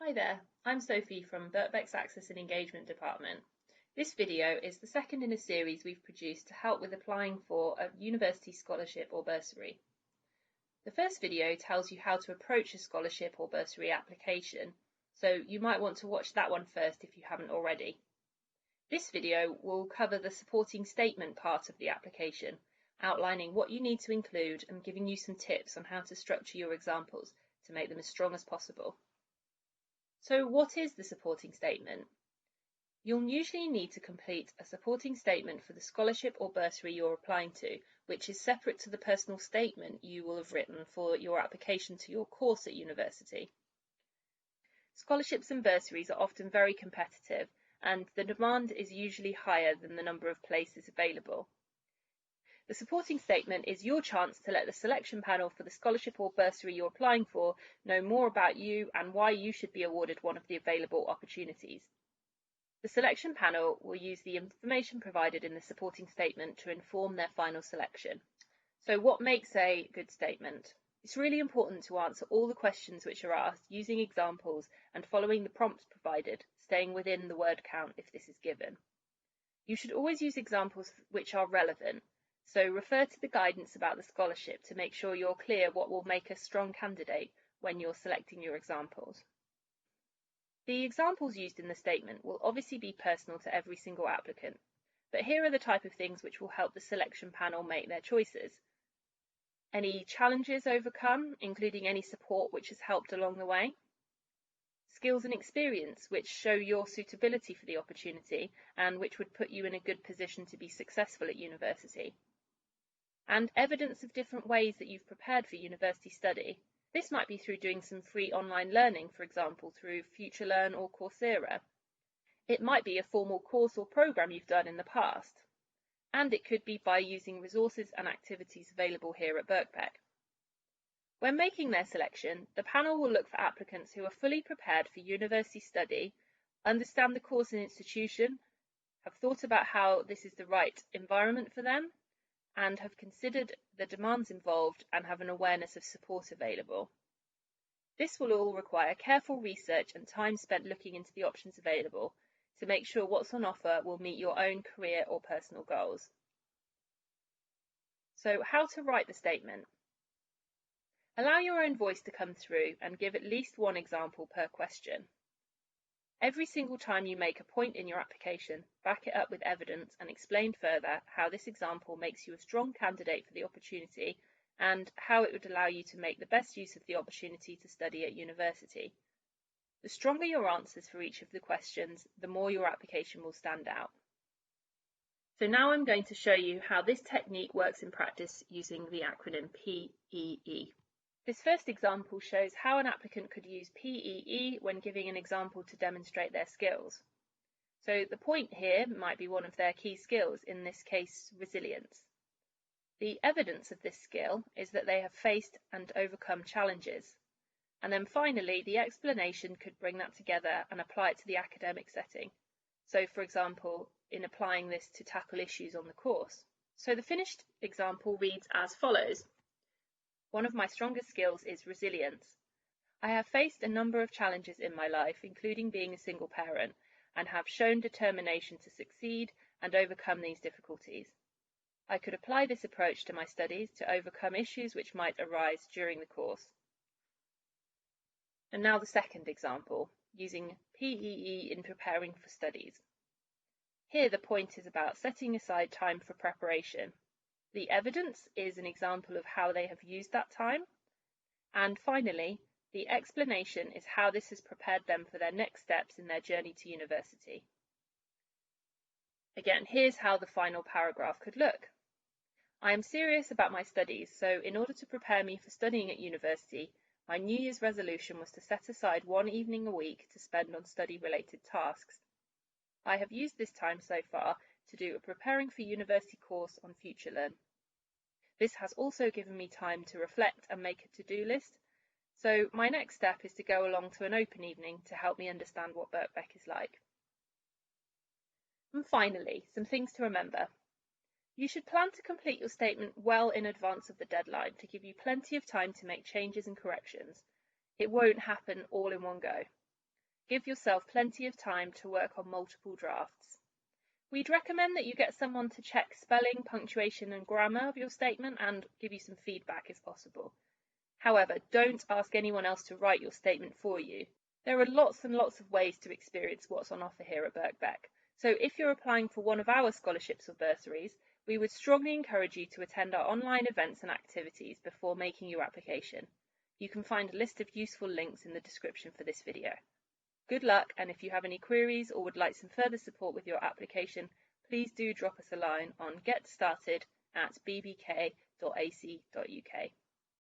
Hi there, I'm Sophie from Birkbeck's Access and Engagement Department. This video is the second in a series we've produced to help with applying for a university scholarship or bursary. The first video tells you how to approach a scholarship or bursary application, so you might want to watch that one first if you haven't already. This video will cover the supporting statement part of the application, outlining what you need to include and giving you some tips on how to structure your examples to make them as strong as possible. So what is the supporting statement? You'll usually need to complete a supporting statement for the scholarship or bursary you're applying to, which is separate to the personal statement you will have written for your application to your course at university. Scholarships and bursaries are often very competitive, and the demand is usually higher than the number of places available. The supporting statement is your chance to let the selection panel for the scholarship or bursary you're applying for know more about you and why you should be awarded one of the available opportunities. The selection panel will use the information provided in the supporting statement to inform their final selection. So what makes a good statement? It's really important to answer all the questions which are asked using examples and following the prompts provided, staying within the word count if this is given. You should always use examples which are relevant. So refer to the guidance about the scholarship to make sure you're clear what will make a strong candidate when you're selecting your examples. The examples used in the statement will obviously be personal to every single applicant, but here are the type of things which will help the selection panel make their choices. Any challenges overcome, including any support which has helped along the way. Skills and experience which show your suitability for the opportunity and which would put you in a good position to be successful at university. And evidence of different ways that you've prepared for university study. This might be through doing some free online learning, for example, through FutureLearn or Coursera. It might be a formal course or program you've done in the past. And it could be by using resources and activities available here at Birkbeck. When making their selection, the panel will look for applicants who are fully prepared for university study, understand the course and institution, have thought about how this is the right environment for them, and have considered the demands involved and have an awareness of support available. This will all require careful research and time spent looking into the options available to make sure what's on offer will meet your own career or personal goals. So how to write the statement? Allow your own voice to come through and give at least one example per question. Every single time you make a point in your application, back it up with evidence and explain further how this example makes you a strong candidate for the opportunity and how it would allow you to make the best use of the opportunity to study at university. The stronger your answers for each of the questions, the more your application will stand out. So now I'm going to show you how this technique works in practice using the acronym P.E.E. This first example shows how an applicant could use P.E.E. when giving an example to demonstrate their skills. So the point here might be one of their key skills, in this case resilience. The evidence of this skill is that they have faced and overcome challenges. And then finally, the explanation could bring that together and apply it to the academic setting. So for example, in applying this to tackle issues on the course. So the finished example reads as follows. One of my strongest skills is resilience. I have faced a number of challenges in my life, including being a single parent, and have shown determination to succeed and overcome these difficulties. I could apply this approach to my studies to overcome issues which might arise during the course. And now the second example, using P.E.E. in preparing for studies. Here the point is about setting aside time for preparation. The evidence is an example of how they have used that time. And finally, the explanation is how this has prepared them for their next steps in their journey to university. Again, here's how the final paragraph could look. I am serious about my studies, so in order to prepare me for studying at university, my New Year's resolution was to set aside one evening a week to spend on study-related tasks. I have used this time so far to do a preparing for university course on FutureLearn. This has also given me time to reflect and make a to-do list, so my next step is to go along to an open evening to help me understand what Birkbeck is like. And finally, some things to remember. You should plan to complete your statement well in advance of the deadline to give you plenty of time to make changes and corrections. It won't happen all in one go. Give yourself plenty of time to work on multiple drafts. We'd recommend that you get someone to check spelling, punctuation and grammar of your statement and give you some feedback if possible. However, don't ask anyone else to write your statement for you. There are lots and lots of ways to experience what's on offer here at Birkbeck. So if you're applying for one of our scholarships or bursaries, we would strongly encourage you to attend our online events and activities before making your application. You can find a list of useful links in the description for this video. Good luck, and if you have any queries or would like some further support with your application, please do drop us a line on getstarted@bbk.ac.uk.